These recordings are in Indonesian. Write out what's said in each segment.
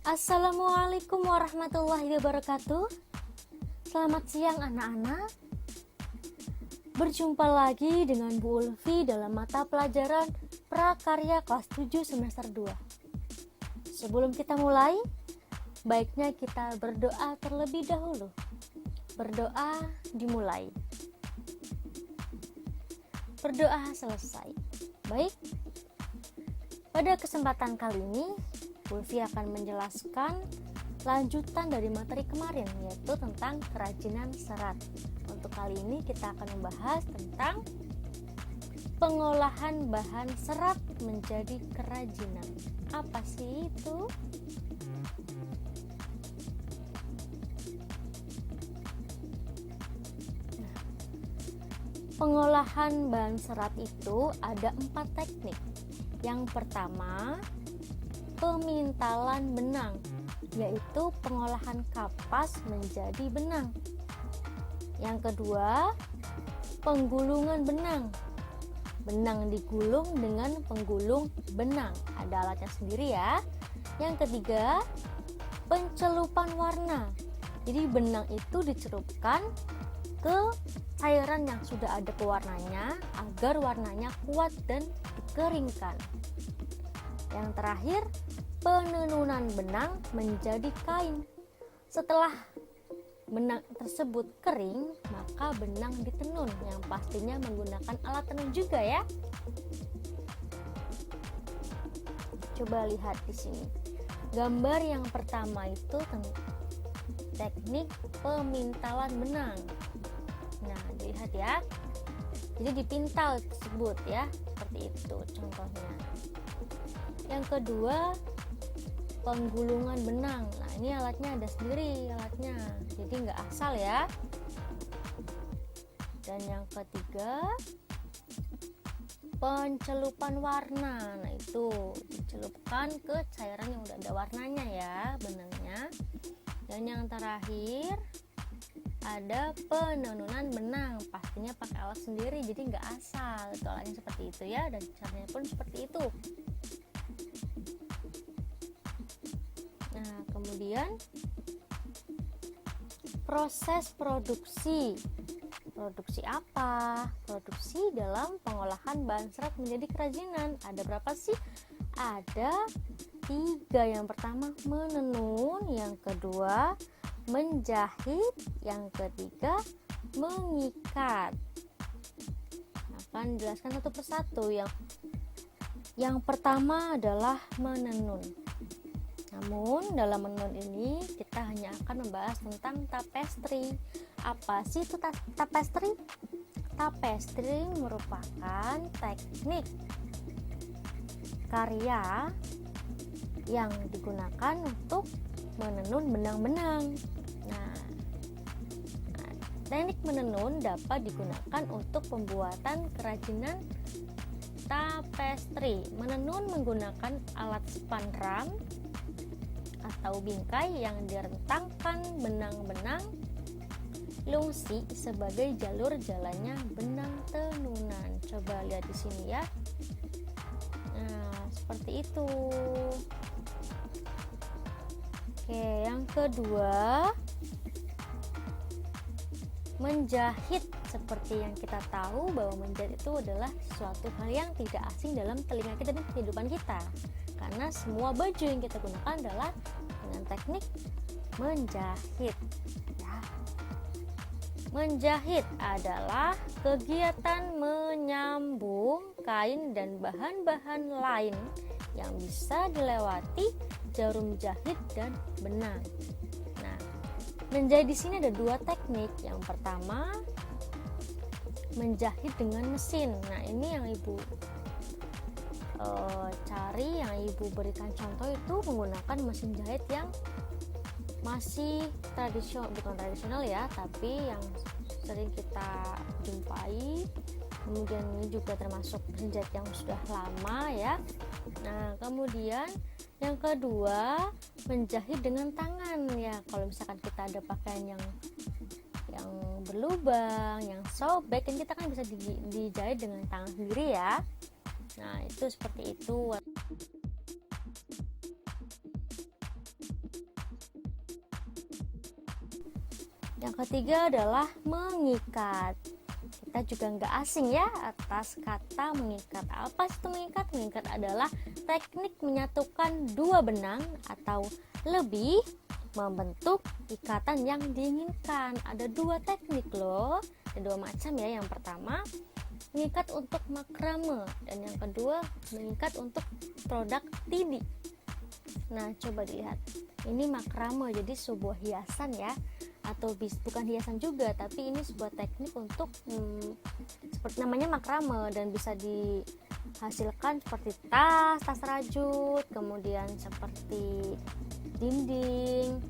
Assalamualaikum warahmatullahi wabarakatuh. Selamat siang anak-anak. Berjumpa lagi dengan Bu Ulfi dalam mata pelajaran Prakarya kelas 7 semester 2. Sebelum kita mulai, baiknya kita berdoa terlebih dahulu. Berdoa dimulai. Berdoa selesai. Baik. Pada kesempatan kali ini, Ulfi akan menjelaskan lanjutan dari materi kemarin, yaitu tentang kerajinan serat. Untuk kali ini kita akan membahas tentang pengolahan bahan serat menjadi kerajinan. Apa sih itu? Pengolahan bahan serat itu ada 4 teknik. Yang pertama, pemintalan benang, yaitu pengolahan kapas menjadi benang. Yang kedua, penggulungan benang. Benang digulung dengan penggulung benang. Ada alatnya sendiri ya. Yang ketiga, pencelupan warna. Jadi benang itu dicelupkan ke cairan yang sudah ada pewarnanya agar warnanya kuat dan dikeringkan. Yang terakhir, penenunan benang menjadi kain. Setelah benang tersebut kering, maka benang ditenun, yang pastinya menggunakan alat tenun juga ya. Coba lihat di sini. Gambar yang pertama itu teknik pemintalan benang. Nah, dilihat ya. Jadi dipintal tersebut ya, seperti itu contohnya. Yang kedua, penggulungan benang. Nah, ini alatnya ada sendiri alatnya, jadi nggak asal ya. Dan yang ketiga, pencelupan warna. Nah, itu dicelupkan ke cairan yang udah ada warnanya ya, benangnya. Dan yang terakhir, ada penenunan benang. Pastinya pakai alat sendiri, jadi nggak asal. Itu alatnya seperti itu ya, dan caranya pun seperti itu. Nah, kemudian proses produksi. Produksi apa? Produksi dalam pengolahan bahan serat menjadi kerajinan. Ada berapa sih? Ada 3. Yang pertama menenun, yang kedua menjahit, yang ketiga mengikat. Akan jelaskan satu persatu. Yang pertama adalah menenun. Namun dalam menenun ini kita hanya akan membahas tentang tapestry. Apa sih itu tapestry? Tapestry merupakan teknik karya yang digunakan untuk menenun benang-benang. Nah, teknik menenun dapat digunakan untuk pembuatan kerajinan tapestry. Menenun menggunakan alat spanram atau bingkai yang direntangkan benang-benang lungsi sebagai jalur jalannya benang tenunan. Coba lihat di sini ya. Nah, seperti itu. Oke, yang kedua, menjahit. Seperti yang kita tahu bahwa menjahit itu adalah suatu hal yang tidak asing dalam telinga kita dan kehidupan kita. Karena semua baju yang kita gunakan adalah dengan teknik menjahit ya. Menjahit adalah kegiatan menyambung kain dan bahan-bahan lain yang bisa dilewati jarum jahit dan benang. Nah, menjahit di sini ada 2 teknik. Yang pertama, menjahit dengan mesin. Nah, ini yang Ibu cari, yang Ibu berikan contoh itu menggunakan mesin jahit yang masih bukan tradisional ya, tapi yang sering kita jumpai. Kemudian ini juga termasuk mesin jahit yang sudah lama ya. Nah, kemudian yang kedua, menjahit dengan tangan ya. Kalau misalkan kita ada pakaian yang berlubang, yang sobek, kan kita kan bisa dijahit dengan tangan sendiri ya. Nah, itu seperti itu. Yang ketiga adalah mengikat. Kita juga nggak asing ya atas kata mengikat. Apa itu mengikat? Mengikat adalah teknik menyatukan dua benang atau lebih membentuk ikatan yang diinginkan. Ada dua teknik loh, ada dua macam ya. Yang pertama mengikat untuk makrame dan yang kedua mengikat untuk produk tidi. Nah, coba dilihat. Ini makrame, jadi sebuah hiasan ya, atau bukan hiasan juga, tapi ini sebuah teknik untuk seperti namanya makrame dan bisa dihasilkan seperti tas rajut, kemudian seperti dinding.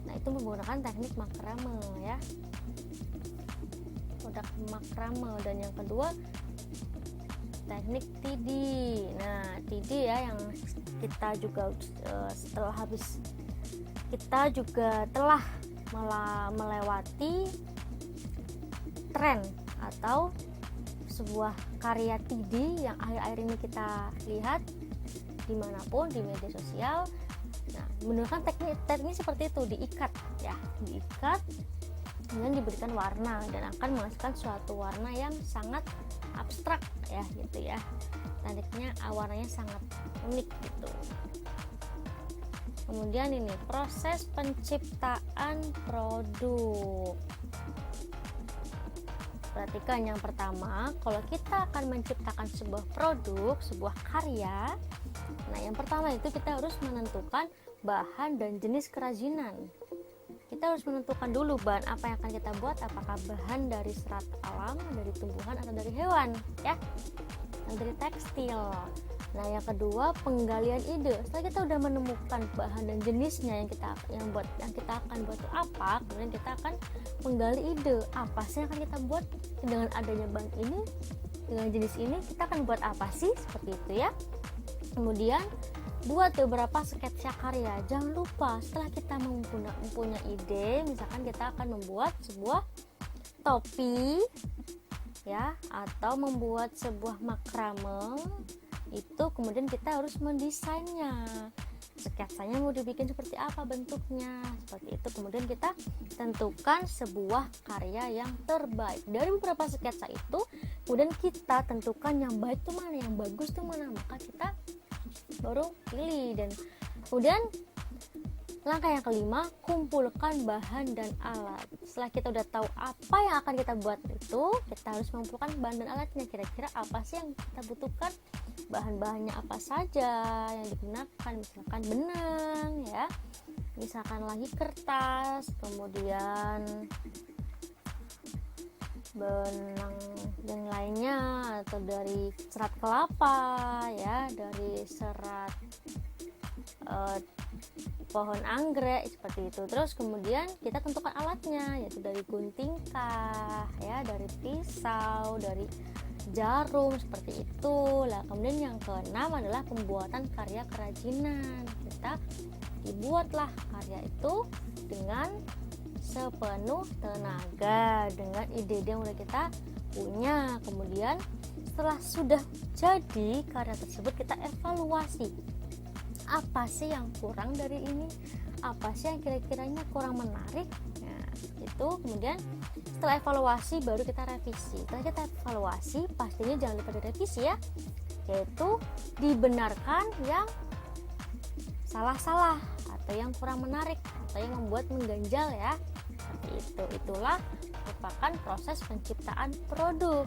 Nah, itu menggunakan teknik makrame ya. Produk makrame. Dan yang kedua teknik tidi. Nah, tidi ya yang kita juga telah melewati tren atau sebuah karya tidi yang akhir-akhir ini kita lihat dimanapun di media sosial. Nah, menggunakan teknik seperti itu, diikat, kemudian diberikan warna dan akan menghasilkan suatu warna yang sangat abstrak ya gitu ya. Tekniknya warnanya sangat unik gitu. Kemudian ini proses penciptaan produk. Perhatikan yang pertama, kalau kita akan menciptakan sebuah produk, sebuah karya, nah yang pertama itu kita harus menentukan bahan dan jenis kerajinan. Kita harus menentukan dulu bahan apa yang akan kita buat, apakah bahan dari serat alam, dari tumbuhan atau dari hewan ya, atau dari tekstil. Nah, yang kedua penggalian ide. Setelah kita udah menemukan bahan dan jenisnya yang kita akan buat itu apa, kemudian kita akan menggali ide. Apa sih yang akan kita buat dengan adanya bahan ini, dengan jenis ini, kita akan buat apa sih? Seperti itu ya. Kemudian buat beberapa sketsa karya. Jangan lupa setelah kita mempunyai ide, misalkan kita akan membuat sebuah topi ya, atau membuat sebuah makrame, itu kemudian kita harus mendesainnya. Sketsanya mau dibikin seperti apa bentuknya, seperti itu. Kemudian kita tentukan sebuah karya yang terbaik dari beberapa sketsa itu. Kemudian kita tentukan yang baik itu mana, yang bagus itu mana, maka kita baru pilih. Dan kemudian langkah yang kelima, kumpulkan bahan dan alat. Setelah kita udah tahu apa yang akan kita buat itu, kita harus mengumpulkan bahan dan alatnya. Kira-kira apa sih yang kita butuhkan, bahan-bahannya apa saja yang digunakan, misalkan benang ya, misalkan lagi kertas, kemudian benang dan lainnya, atau dari serat kelapa ya, dari serat pohon anggrek seperti itu. Terus kemudian kita tentukan alatnya, yaitu dari gunting kah ya, dari pisau, dari jarum seperti itu lah. Kemudian yang keenam adalah pembuatan karya kerajinan. Kita dibuatlah karya itu dengan sepenuh tenaga, dengan ide-ide yang udah kita punya. Kemudian setelah sudah jadi karya tersebut, kita evaluasi apa sih yang kurang dari ini, apa sih yang kira-kiranya kurang menarik. Nah itu kemudian setelah evaluasi baru kita revisi. Setelah kita evaluasi pastinya jangan lupa direvisi ya, yaitu dibenarkan yang salah-salah atau yang kurang menarik atau yang membuat mengganjal ya, seperti itu. Itulah merupakan proses penciptaan produk.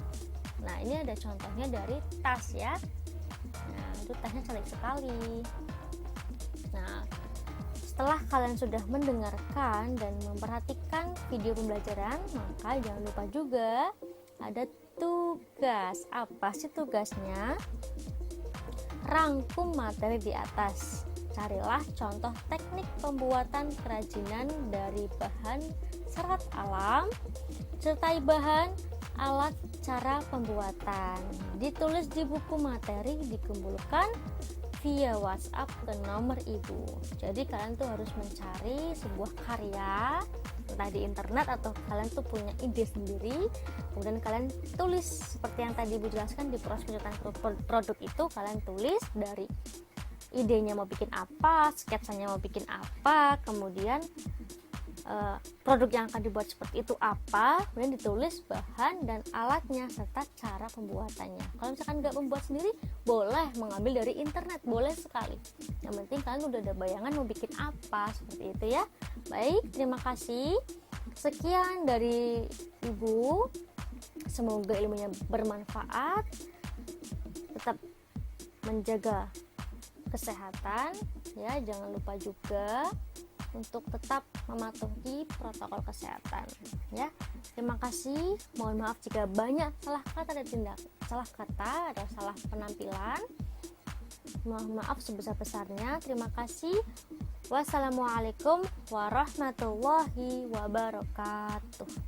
Nah ini ada contohnya dari tas ya. Nah itu tasnya cantik sekali. Nah, setelah kalian sudah mendengarkan dan memperhatikan video pembelajaran, maka jangan lupa juga ada tugas. Apa sih tugasnya? Rangkum materi di atas. Carilah contoh teknik pembuatan kerajinan dari bahan serat alam, sertai bahan, alat, cara pembuatan. Ditulis di buku materi, dikumpulkan via WhatsApp ke nomor ibu. Jadi kalian tuh harus mencari sebuah karya entah di internet atau kalian tuh punya ide sendiri, kemudian kalian tulis seperti yang tadi ibu jelaskan di proses penciptaan produk itu. Kalian tulis dari idenya mau bikin apa, sketsanya mau bikin apa, kemudian produk yang akan dibuat seperti itu apa, kemudian ditulis bahan dan alatnya serta cara pembuatannya. Kalau misalkan nggak membuat sendiri, boleh mengambil dari internet, boleh sekali. Yang penting kalian udah ada bayangan mau bikin apa, seperti itu ya. Baik, terima kasih. Sekian dari Ibu. Semoga ilmunya bermanfaat. Tetap menjaga kesehatan ya, jangan lupa juga untuk tetap mematuhi protokol kesehatan ya. Terima kasih. Mohon maaf jika banyak salah kata atau salah penampilan. Mohon maaf sebesar-besarnya. Terima kasih. Wassalamualaikum warahmatullahi wabarakatuh.